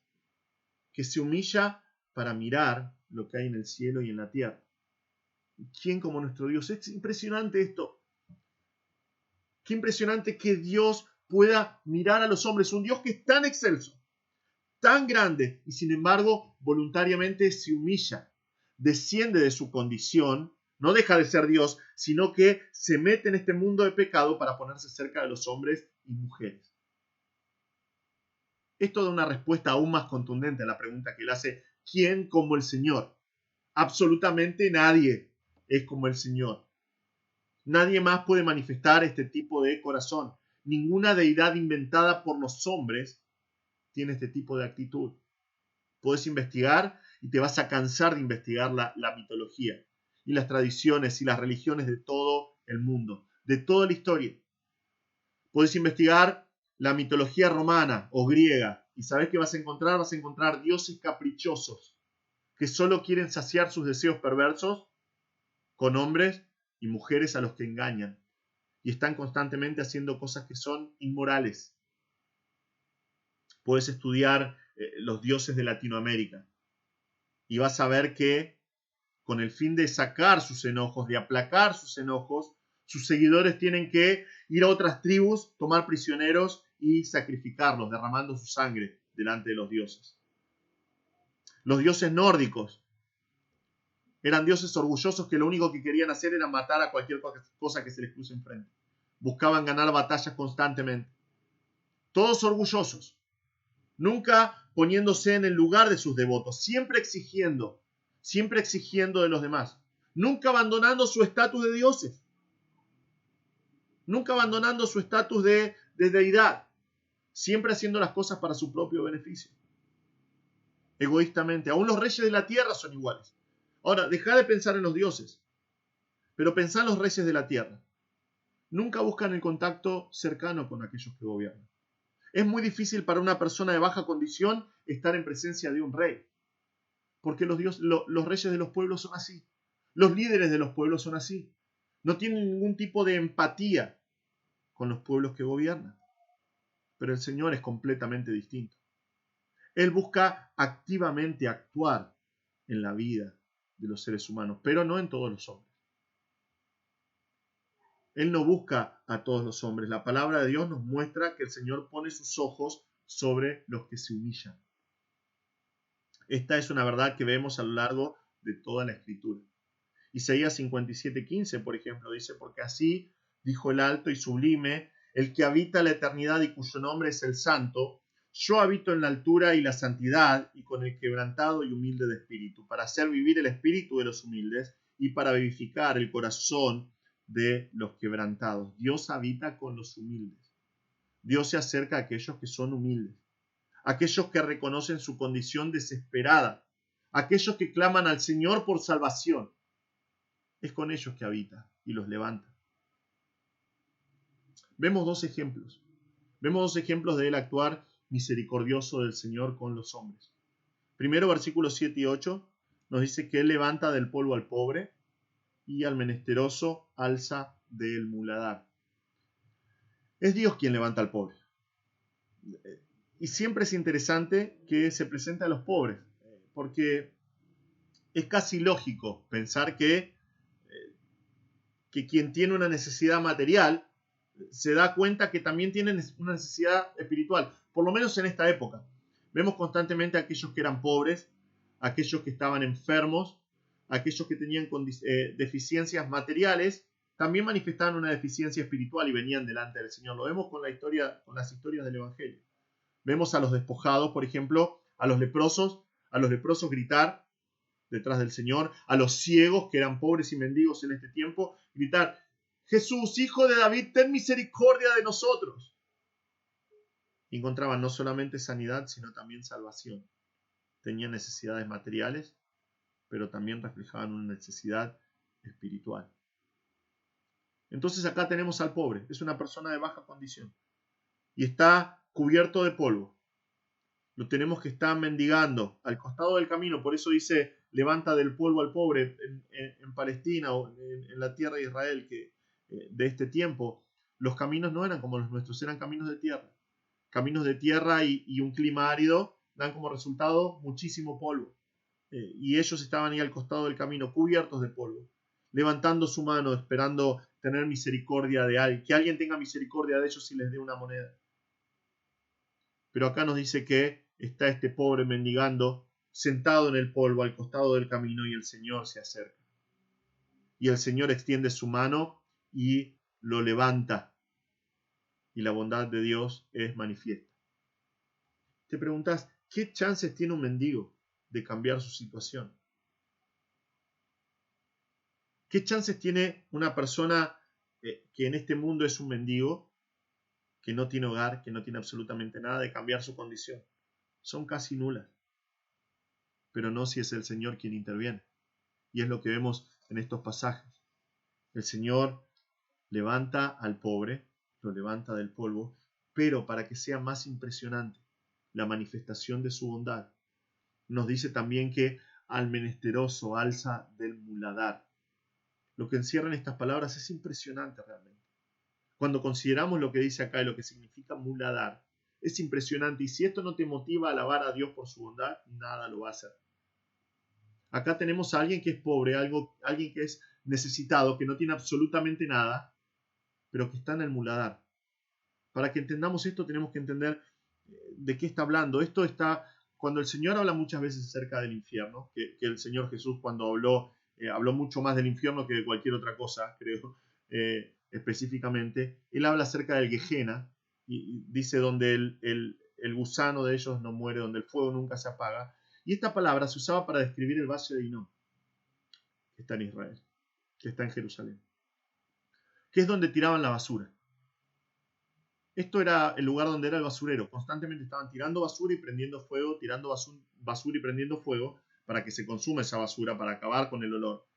que se humilla para mirar lo que hay en el cielo y en la tierra? ¿Quién como nuestro Dios? Es impresionante esto. Qué impresionante que Dios pueda mirar a los hombres. Un Dios que es tan excelso, tan grande, y sin embargo voluntariamente se humilla, desciende de su condición. No deja de ser Dios, sino que se mete en este mundo de pecado para ponerse cerca de los hombres y mujeres. Esto da una respuesta aún más contundente a la pregunta que él hace: ¿quién como el Señor? Absolutamente nadie es como el Señor. Nadie más puede manifestar este tipo de corazón. Ninguna deidad inventada por los hombres tiene este tipo de actitud. Puedes investigar y te vas a cansar de investigar la mitología y las tradiciones y las religiones de todo el mundo, de toda la historia. Puedes investigar la mitología romana o griega y ¿sabes qué vas a encontrar? Vas a encontrar dioses caprichosos que solo quieren saciar sus deseos perversos con hombres y mujeres a los que engañan y están constantemente haciendo cosas que son inmorales. Puedes estudiar los dioses de Latinoamérica y vas a ver que con el fin de sacar sus enojos, de aplacar sus enojos, sus seguidores tienen que ir a otras tribus, tomar prisioneros y sacrificarlos, derramando su sangre delante de los dioses. Los dioses nórdicos eran dioses orgullosos que lo único que querían hacer era matar a cualquier cosa que se les cruce enfrente. Buscaban ganar batallas constantemente. Todos orgullosos, nunca poniéndose en el lugar de sus devotos, siempre exigiendo de los demás, nunca abandonando su estatus de dioses, nunca abandonando su estatus de deidad, siempre haciendo las cosas para su propio beneficio, egoístamente. Aún los reyes de la tierra son iguales. Ahora, deja de pensar en los dioses, pero pensá en los reyes de la tierra. Nunca buscan el contacto cercano con aquellos que gobiernan. Es muy difícil para una persona de baja condición estar en presencia de un rey. Porque los reyes de los pueblos son así. Los líderes de los pueblos son así. No tienen ningún tipo de empatía con los pueblos que gobiernan. Pero el Señor es completamente distinto. Él busca activamente actuar en la vida de los seres humanos, pero no en todos los hombres. Él no busca a todos los hombres. La palabra de Dios nos muestra que el Señor pone sus ojos sobre los que se humillan. Esta es una verdad que vemos a lo largo de toda la Escritura. Isaías 57:15, por ejemplo, dice: porque así dijo el alto y sublime, el que habita la eternidad y cuyo nombre es el Santo, yo habito en la altura y la santidad y con el quebrantado y humilde de espíritu, para hacer vivir el espíritu de los humildes y para vivificar el corazón de los quebrantados. Dios habita con los humildes. Dios se acerca a aquellos que son humildes, aquellos que reconocen su condición desesperada, aquellos que claman al Señor por salvación. Es con ellos que habita y los levanta. Vemos dos ejemplos. Vemos dos ejemplos de él actuar misericordioso del Señor con los hombres. Primero, versículos 7 y 8, nos dice que él levanta del polvo al pobre y al menesteroso alza del muladar. Es Dios quien levanta al pobre. Y siempre es interesante que se presente a los pobres, porque es casi lógico pensar que quien tiene una necesidad material se da cuenta que también tienen una necesidad espiritual, por lo menos en esta época. Vemos constantemente a aquellos que eran pobres, a aquellos que estaban enfermos, a aquellos que tenían deficiencias materiales, también manifestaban una deficiencia espiritual y venían delante del Señor. Lo vemos con las historias del Evangelio. Vemos a los despojados, por ejemplo, a los leprosos gritar detrás del Señor, a los ciegos que eran pobres y mendigos en este tiempo, gritar: Jesús, hijo de David, ten misericordia de nosotros. Y encontraban no solamente sanidad, sino también salvación. Tenían necesidades materiales, pero también reflejaban una necesidad espiritual. Entonces acá tenemos al pobre, es una persona de baja condición y está cubierto de polvo. Lo tenemos que estar mendigando al costado del camino, por eso dice: levanta del polvo al pobre. En Palestina o en la tierra de Israel de este tiempo, los caminos no eran como los nuestros, eran caminos de tierra. Caminos de tierra y un clima árido dan como resultado muchísimo polvo. Y ellos estaban ahí al costado del camino, cubiertos de polvo, levantando su mano, esperando tener misericordia de alguien, que alguien tenga misericordia de ellos y les dé una moneda. Pero acá nos dice que está este pobre mendigando, sentado en el polvo al costado del camino, y el Señor se acerca. Y el Señor extiende su mano y lo levanta. Y la bondad de Dios es manifiesta. Te preguntas, ¿qué chances tiene un mendigo de cambiar su situación? ¿Qué chances tiene una persona que en este mundo es un mendigo, que no tiene hogar, que no tiene absolutamente nada, de cambiar su condición? Son casi nulas. Pero no si es el Señor quien interviene. Y es lo que vemos en estos pasajes. El Señor levanta al pobre, lo levanta del polvo, pero para que sea más impresionante la manifestación de su bondad, nos dice también que al menesteroso alza del muladar. Lo que encierran estas palabras es impresionante realmente. Cuando consideramos lo que dice acá y lo que significa muladar, es impresionante. Y si esto no te motiva a alabar a Dios por su bondad, nada lo va a hacer. Acá tenemos a alguien que es pobre, alguien que es necesitado, que no tiene absolutamente nada, pero que está en el muladar. Para que entendamos esto, tenemos que entender de qué está hablando. Esto está, cuando el Señor habla muchas veces acerca del infierno, que el Señor Jesús cuando habló mucho más del infierno que de cualquier otra cosa, creo, específicamente. Él habla acerca del Gehenna, y dice donde el gusano de ellos no muere, donde el fuego nunca se apaga. Y esta palabra se usaba para describir el valle de Hinnom, que está en Israel, que está en Jerusalén, que es donde tiraban la basura. Esto era el lugar donde era el basurero. Constantemente estaban tirando basura y prendiendo fuego, tirando basura y prendiendo fuego para que se consuma esa basura, para acabar con el olor.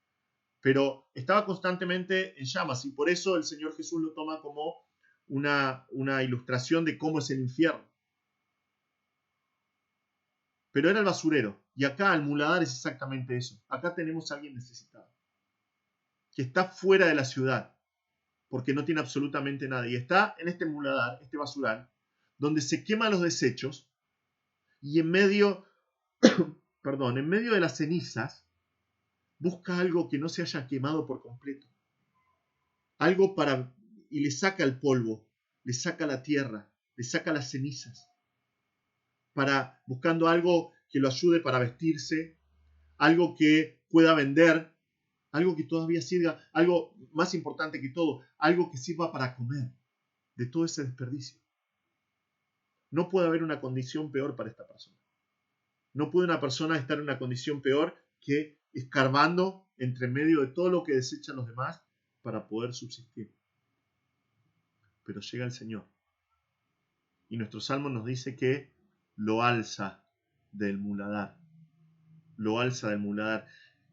Pero estaba constantemente en llamas, y por eso el Señor Jesús lo toma como una ilustración de cómo es el infierno. Pero era el basurero. Y acá el muladar es exactamente eso. Acá tenemos a alguien necesitado, que está fuera de la ciudad, porque no tiene absolutamente nada. Y está en este muladar, este basural, donde se queman los desechos, y en medio de las cenizas, busca algo que no se haya quemado por completo. Algo y le saca el polvo, le saca la tierra, le saca las cenizas, buscando algo que lo ayude para vestirse, algo que pueda vender, algo que todavía sirva, algo más importante que todo, algo que sirva para comer, de todo ese desperdicio. No puede haber una condición peor para esta persona. No puede una persona estar en una condición peor que escarbando entre medio de todo lo que desechan los demás para poder subsistir. Pero llega el Señor. Y nuestro salmo nos dice que lo alza del muladar. Lo alza del muladar.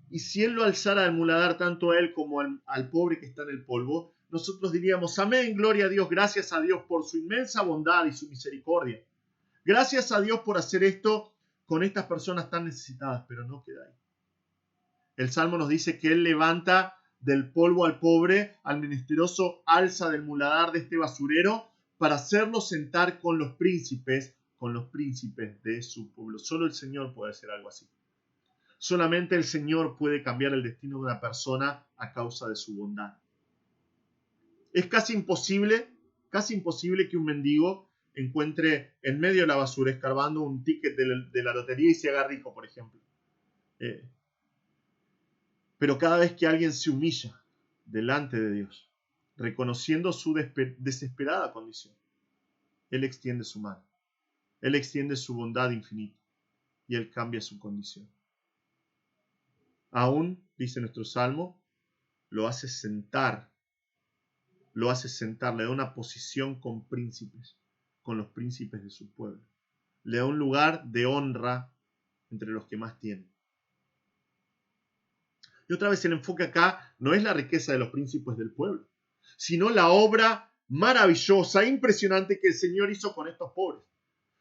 Y si Él lo alzara del muladar tanto a Él como al pobre que está en el polvo, nosotros diríamos, amén, gloria a Dios, gracias a Dios por su inmensa bondad y su misericordia. Gracias a Dios por hacer esto con estas personas tan necesitadas, pero no queda ahí. El Salmo nos dice que Él levanta del polvo al pobre, al menesteroso alza del muladar de este basurero para hacerlo sentar con los príncipes de su pueblo. Solo el Señor puede hacer algo así. Solamente el Señor puede cambiar el destino de una persona a causa de su bondad. Es casi imposible que un mendigo encuentre en medio de la basura escarbando un ticket de la lotería y se haga rico, por ejemplo. Pero cada vez que alguien se humilla delante de Dios, reconociendo su desesperada condición, Él extiende su mano. Él extiende su bondad infinita y Él cambia su condición. Aún, dice nuestro Salmo, lo hace sentar, le da una posición con los príncipes de su pueblo. Le da un lugar de honra entre los que más tienen. Y otra vez el enfoque acá no es la riqueza de los príncipes del pueblo, sino la obra maravillosa, impresionante que el Señor hizo con estos pobres,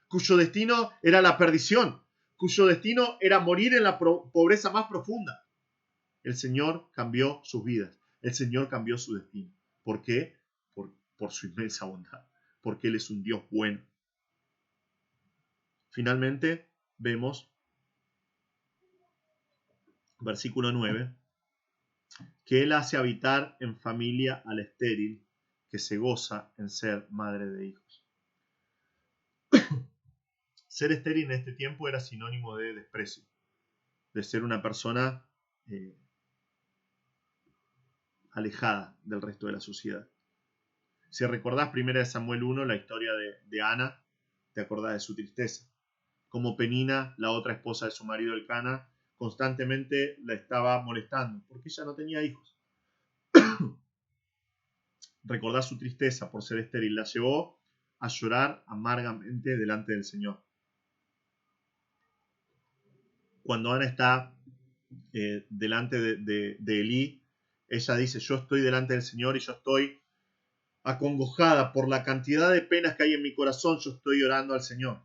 cuyo destino era la perdición, cuyo destino era morir en la pobreza más profunda. El Señor cambió sus vidas, el Señor cambió su destino. ¿Por qué? Por su inmensa bondad, porque Él es un Dios bueno. Finalmente vemos, versículo 9, que Él hace habitar en familia al estéril, que se goza en ser madre de hijos. Ser estéril en este tiempo era sinónimo de desprecio, de ser una persona alejada del resto de la sociedad. Si recordás 1 Samuel 1, la historia de Ana, te acordás de su tristeza. Como Penina, la otra esposa de su marido Elcana, constantemente la estaba molestando, porque ella no tenía hijos. Recordás su tristeza por ser estéril, la llevó a llorar amargamente delante del Señor. Cuando Ana está delante de Elí, ella dice, yo estoy delante del Señor y yo estoy acongojada por la cantidad de penas que hay en mi corazón, yo estoy orando al Señor.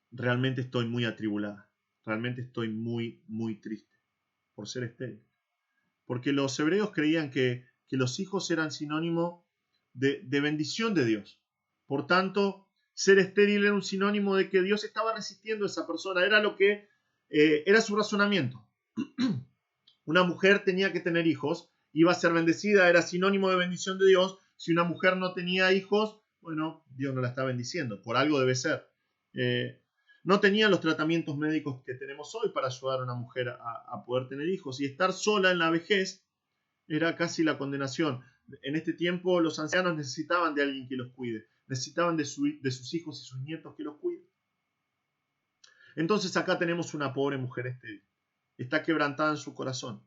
Realmente estoy muy atribulada, realmente estoy muy, muy triste por ser estéril. Porque los hebreos creían que los hijos eran sinónimo de bendición de Dios. Por tanto, ser estéril era un sinónimo de que Dios estaba resistiendo a esa persona, era lo que era su razonamiento. Una mujer tenía que tener hijos, iba a ser bendecida, era sinónimo de bendición de Dios. Si una mujer no tenía hijos, bueno, Dios no la está bendiciendo, por algo debe ser. No tenían los tratamientos médicos que tenemos hoy para ayudar a una mujer a poder tener hijos, y estar sola en la vejez era casi la condenación. En este tiempo los ancianos necesitaban de alguien que los cuide, necesitaban de sus hijos y sus nietos que los cuiden. Entonces acá tenemos una pobre mujer estéril. Está quebrantada en su corazón,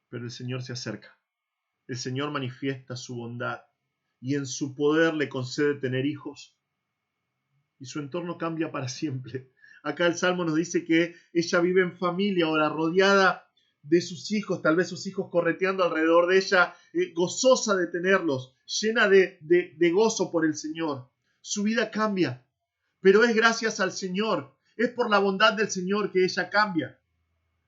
pero el Señor se acerca. El Señor manifiesta su bondad y en su poder le concede tener hijos. Y su entorno cambia para siempre. Acá el Salmo nos dice que ella vive en familia ahora, rodeada de sus hijos, tal vez sus hijos correteando alrededor de ella, gozosa de tenerlos, llena de gozo por el Señor. Su vida cambia, pero es gracias al Señor, es por la bondad del Señor que ella cambia.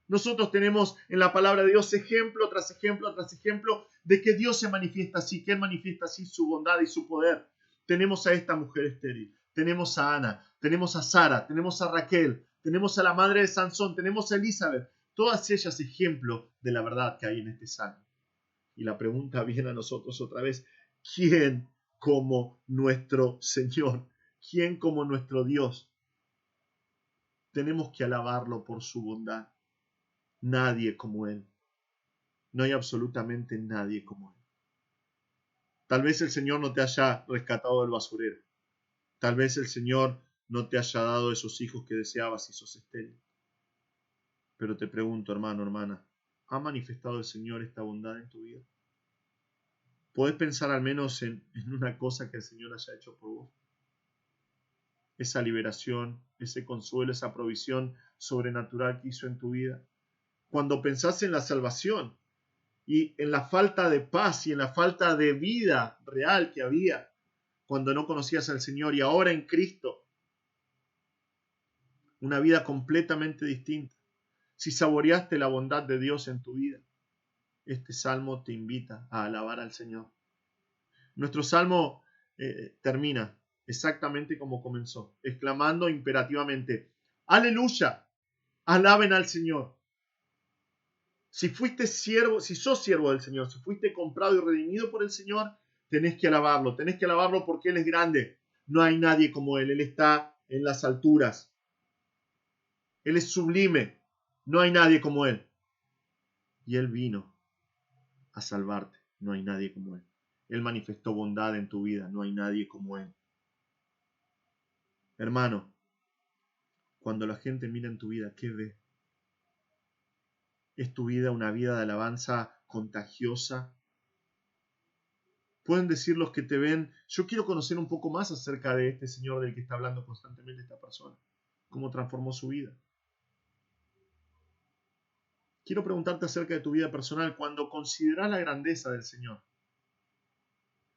Nosotros tenemos en la palabra de Dios ejemplo tras ejemplo tras ejemplo de que Dios se manifiesta así, que Él manifiesta así su bondad y su poder. Tenemos a esta mujer estéril, tenemos a Ana, tenemos a Sara, tenemos a Raquel, tenemos a la madre de Sansón, tenemos a Elizabeth, todas ellas ejemplo de la verdad que hay en este salmo. Y la pregunta viene a nosotros otra vez, ¿quién como nuestro Señor? ¿Quién como nuestro Dios? Tenemos que alabarlo por su bondad. Nadie como Él. No hay absolutamente nadie como Él. Tal vez el Señor no te haya rescatado del basurero. Tal vez el Señor no te haya dado esos hijos que deseabas y sos estéril. Pero te pregunto, hermano, hermana, ¿ha manifestado el Señor esta bondad en tu vida? ¿Podés pensar al menos en una cosa que el Señor haya hecho por vos? esa liberación, ese consuelo, esa provisión sobrenatural que hizo en tu vida. Cuando pensás en la salvación y en la falta de paz y en la falta de vida real que había cuando no conocías al Señor, y ahora en Cristo, una vida completamente distinta. Si saboreaste la bondad de Dios en tu vida, este salmo te invita a alabar al Señor. Nuestro salmo termina exactamente como comenzó, exclamando imperativamente: ¡Aleluya! Alaben al Señor. Si fuiste siervo, si sos siervo del Señor, si fuiste comprado y redimido por el Señor, tenés que alabarlo porque Él es grande. No hay nadie como Él, Él está en las alturas. Él es sublime, no hay nadie como Él. Y Él vino a salvarte, no hay nadie como Él. Él manifestó bondad en tu vida, no hay nadie como Él. Hermano, cuando la gente mira en tu vida, ¿qué ve? ¿Es tu vida una vida de alabanza contagiosa? Pueden decir los que te ven: yo quiero conocer un poco más acerca de este Señor del que está hablando constantemente esta persona, cómo transformó su vida. Quiero preguntarte acerca de tu vida personal. Cuando consideras la grandeza del Señor,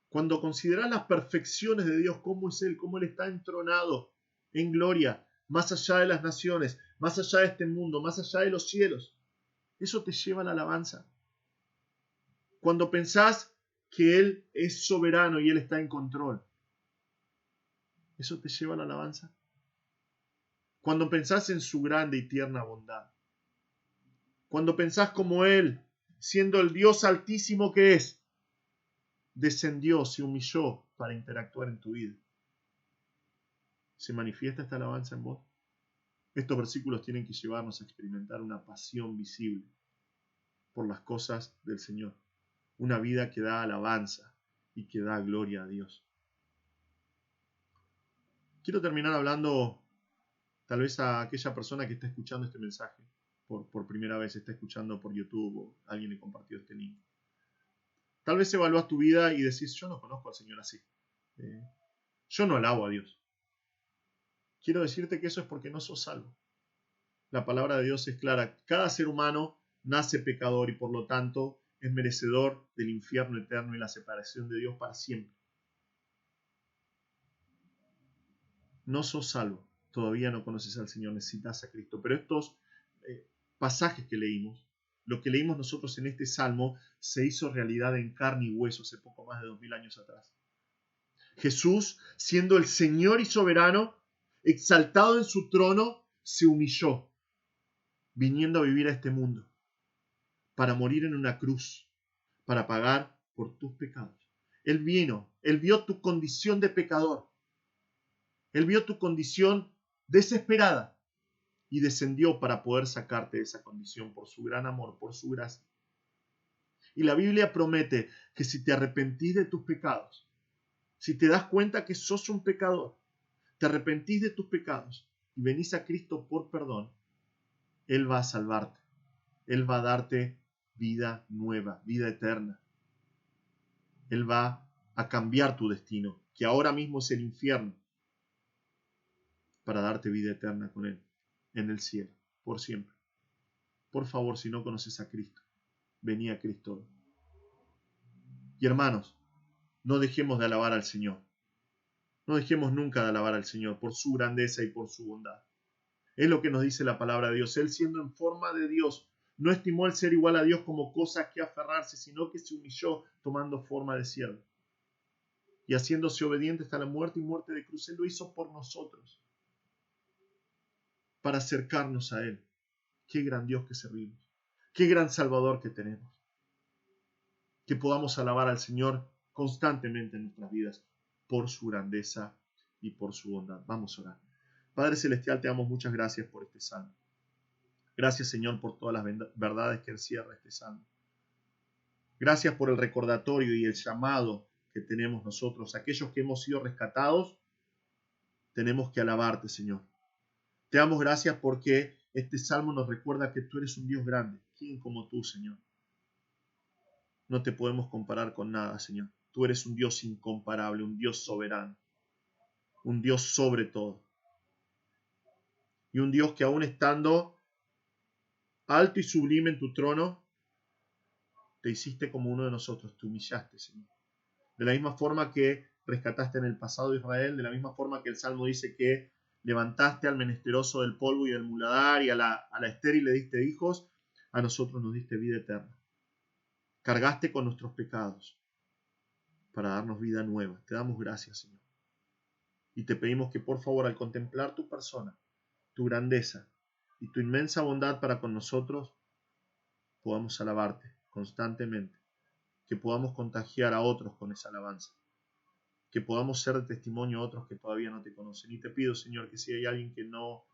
cuando consideras las perfecciones de Dios, cómo es Él, cómo Él está entronado en gloria, más allá de las naciones, más allá de este mundo, más allá de los cielos, eso te lleva a la alabanza. Cuando pensás que Él es soberano y Él está en control, eso te lleva a la alabanza. Cuando pensás en su grande y tierna bondad, cuando pensás como Él, siendo el Dios altísimo que es, descendió, se humilló para interactuar en tu vida, ¿se manifiesta esta alabanza en vos? Estos versículos tienen que llevarnos a experimentar una pasión visible por las cosas del Señor, una vida que da alabanza y que da gloria a Dios. Quiero terminar hablando tal vez a aquella persona que está escuchando este mensaje por primera vez, está escuchando por YouTube o alguien le compartió este link. Tal vez evalúas tu vida y decís: yo no conozco al Señor así. Yo no alabo a Dios. Quiero decirte que eso es porque no sos salvo. La palabra de Dios es clara. Cada ser humano nace pecador y por lo tanto es merecedor del infierno eterno y la separación de Dios para siempre. No sos salvo. Todavía no conoces al Señor. Necesitas a Cristo. Pero estos pasajes que leímos, lo que leímos nosotros en este salmo, se hizo realidad en carne y hueso hace poco más de 2000 años atrás. Jesús, siendo el Señor y soberano, exaltado en su trono, se humilló, viniendo a vivir a este mundo, para morir en una cruz, para pagar por tus pecados. Él vino, Él vio tu condición de pecador, Él vio tu condición desesperada y descendió para poder sacarte de esa condición por su gran amor, por su gracia. Y la Biblia promete que si te arrepentís de tus pecados, si te das cuenta que sos un pecador, te arrepentís de tus pecados y venís a Cristo por perdón, Él va a salvarte. Él va a darte vida nueva, vida eterna. Él va a cambiar tu destino, que ahora mismo es el infierno, para darte vida eterna con Él, en el cielo, por siempre. Por favor, si no conoces a Cristo, vení a Cristo hoy. Y hermanos, no dejemos de alabar al Señor. No dejemos nunca de alabar al Señor por su grandeza y por su bondad. Es lo que nos dice la palabra de Dios. Él, siendo en forma de Dios, no estimó el ser igual a Dios como cosa que aferrarse, sino que se humilló tomando forma de siervo. Y haciéndose obediente hasta la muerte y muerte de cruz, Él lo hizo por nosotros, para acercarnos a Él. Qué gran Dios que servimos. Qué gran Salvador que tenemos. Que podamos alabar al Señor constantemente en nuestras vidas por su grandeza y por su bondad. Vamos a orar. Padre Celestial, te damos muchas gracias por este salmo. Gracias, Señor, por todas las verdades que encierra este salmo. Gracias por el recordatorio y el llamado que tenemos nosotros. Aquellos que hemos sido rescatados, tenemos que alabarte, Señor. Te damos gracias porque este salmo nos recuerda que tú eres un Dios grande. ¿Quién como tú, Señor? No te podemos comparar con nada, Señor. Tú eres un Dios incomparable, un Dios soberano, un Dios sobre todo. Y un Dios que aún estando alto y sublime en tu trono, te hiciste como uno de nosotros, te humillaste, Señor. De la misma forma que rescataste en el pasado a Israel, de la misma forma que el Salmo dice que levantaste al menesteroso del polvo y del muladar y a la estéril le diste hijos, a nosotros nos diste vida eterna. Cargaste con nuestros pecados para darnos vida nueva. Te damos gracias, Señor. Y te pedimos que por favor, al contemplar tu persona, tu grandeza y tu inmensa bondad para con nosotros, podamos alabarte constantemente, que podamos contagiar a otros con esa alabanza, que podamos ser de testimonio a otros que todavía no te conocen. Y te pido, Señor, que si hay alguien que no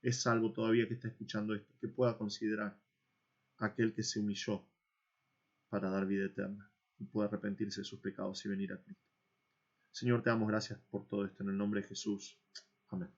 es salvo todavía que está escuchando esto, que pueda considerar a aquel que se humilló para dar vida eterna y pueda arrepentirse de sus pecados y venir a Cristo. Señor, te damos gracias por todo esto en el nombre de Jesús. Amén.